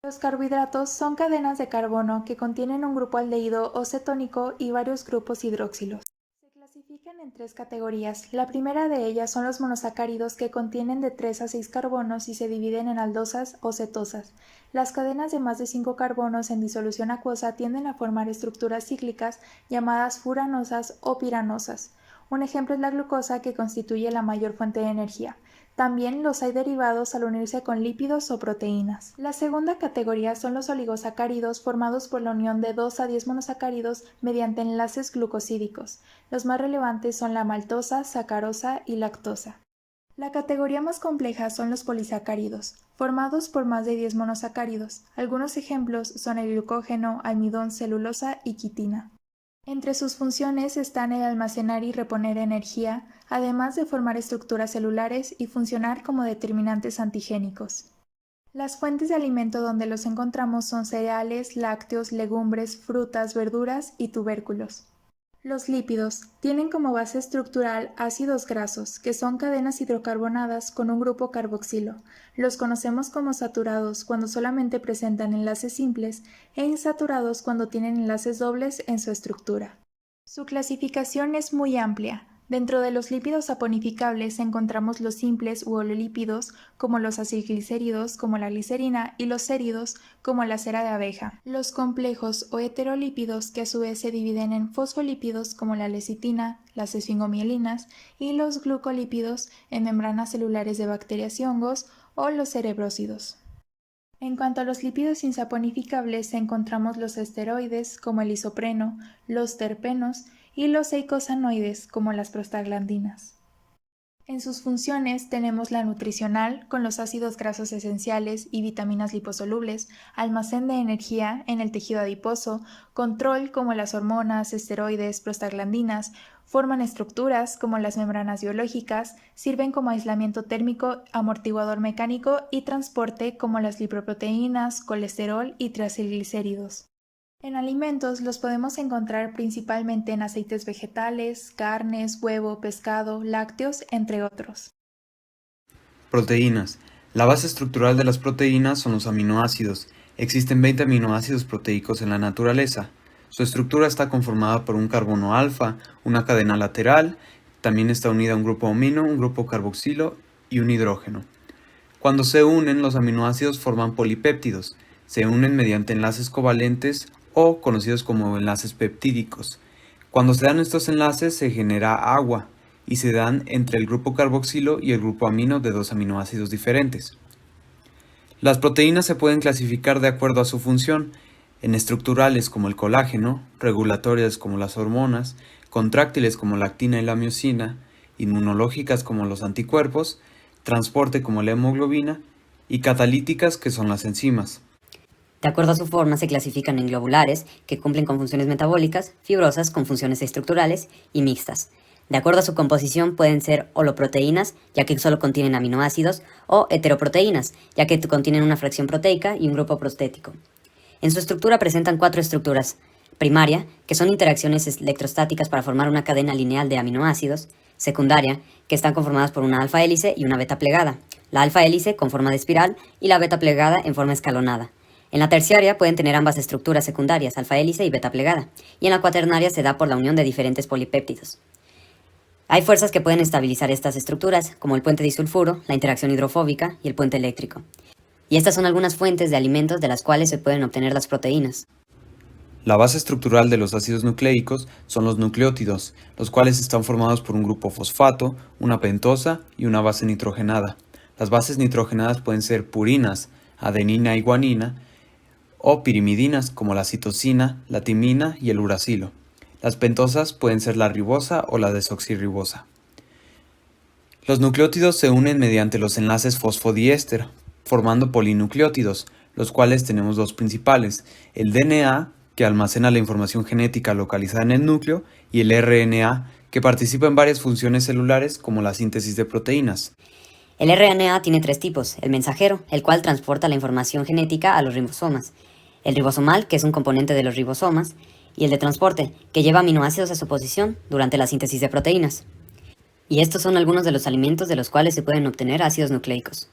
Los carbohidratos son cadenas de carbono que contienen un grupo aldehído o cetónico y varios grupos hidroxilos. Se clasifican en tres categorías. La primera de ellas son los monosacáridos que contienen de 3 a 6 carbonos y se dividen en aldosas o cetosas. Las cadenas de más de 5 carbonos en disolución acuosa tienden a formar estructuras cíclicas llamadas furanosas o piranosas. Un ejemplo es la glucosa, que constituye la mayor fuente de energía. También los hay derivados al unirse con lípidos o proteínas. La segunda categoría son los oligosacáridos, formados por la unión de 2 a 10 monosacáridos mediante enlaces glucosídicos. Los más relevantes son la maltosa, sacarosa y lactosa. La categoría más compleja son los polisacáridos, formados por más de 10 monosacáridos. Algunos ejemplos son el glucógeno, almidón, celulosa y quitina. Entre sus funciones están el almacenar y reponer energía, además de formar estructuras celulares y funcionar como determinantes antigénicos. Las fuentes de alimento donde los encontramos son cereales, lácteos, legumbres, frutas, verduras y tubérculos. Los lípidos tienen como base estructural ácidos grasos, que son cadenas hidrocarbonadas con un grupo carboxilo. Los conocemos como saturados cuando solamente presentan enlaces simples e insaturados cuando tienen enlaces dobles en su estructura. Su clasificación es muy amplia. Dentro de los lípidos saponificables encontramos los simples u ololípidos, como los acilglicéridos, como la glicerina, y los séridos, como la cera de abeja. Los complejos o heterolípidos, que a su vez se dividen en fosfolípidos, como la lecitina, las esfingomielinas, y los glucolípidos, en membranas celulares de bacterias y hongos, o los cerebrósidos. En cuanto a los lípidos insaponificables, encontramos los esteroides, como el isopreno, los terpenos, y los eicosanoides, como las prostaglandinas. En sus funciones tenemos la nutricional, con los ácidos grasos esenciales y vitaminas liposolubles, almacén de energía en el tejido adiposo, control, como las hormonas, esteroides, prostaglandinas, forman estructuras como las membranas biológicas, sirven como aislamiento térmico, amortiguador mecánico y transporte, como las lipoproteínas, colesterol y triglicéridos. En alimentos los podemos encontrar principalmente en aceites vegetales, carnes, huevo, pescado, lácteos, entre otros. Proteínas. La base estructural de las proteínas son los aminoácidos. Existen 20 aminoácidos proteicos en la naturaleza. Su estructura está conformada por un carbono alfa, una cadena lateral, también está unida a un grupo amino, un grupo carboxilo y un hidrógeno. Cuando se unen, los aminoácidos forman polipéptidos. Se unen mediante enlaces covalentes o conocidos como enlaces peptídicos. Cuando se dan estos enlaces se genera agua y se dan entre el grupo carboxilo y el grupo amino de dos aminoácidos diferentes. Las proteínas se pueden clasificar de acuerdo a su función, en estructurales como el colágeno, regulatorias como las hormonas, contráctiles como la actina y la miosina, inmunológicas como los anticuerpos, transporte como la hemoglobina y catalíticas que son las enzimas. De acuerdo a su forma se clasifican en globulares, que cumplen con funciones metabólicas, fibrosas con funciones estructurales y mixtas. De acuerdo a su composición pueden ser holoproteínas, ya que solo contienen aminoácidos, o heteroproteínas, ya que contienen una fracción proteica y un grupo prostético. En su estructura presentan 4 estructuras: primaria, que son interacciones electrostáticas para formar una cadena lineal de aminoácidos; secundaria, que están conformadas por una alfa hélice y una beta plegada; la alfa hélice con forma de espiral y la beta plegada en forma escalonada. En la terciaria pueden tener ambas estructuras secundarias, alfa hélice y beta plegada, y en la cuaternaria se da por la unión de diferentes polipéptidos. Hay fuerzas que pueden estabilizar estas estructuras, como el puente disulfuro, la interacción hidrofóbica y el puente eléctrico. Y estas son algunas fuentes de alimentos de las cuales se pueden obtener las proteínas. La base estructural de los ácidos nucleicos son los nucleótidos, los cuales están formados por un grupo fosfato, una pentosa y una base nitrogenada. Las bases nitrogenadas pueden ser purinas, adenina y guanina, o pirimidinas como la citosina, la timina y el uracilo. Las pentosas pueden ser la ribosa o la desoxirribosa. Los nucleótidos se unen mediante los enlaces fosfodiéster, formando polinucleótidos, los cuales tenemos dos principales: el DNA, que almacena la información genética localizada en el núcleo, y el RNA, que participa en varias funciones celulares como la síntesis de proteínas. El RNA tiene 3 tipos: el mensajero, el cual transporta la información genética a los ribosomas; el ribosomal, que es un componente de los ribosomas; y el de transporte, que lleva aminoácidos a su posición durante la síntesis de proteínas. Y estos son algunos de los alimentos de los cuales se pueden obtener ácidos nucleicos.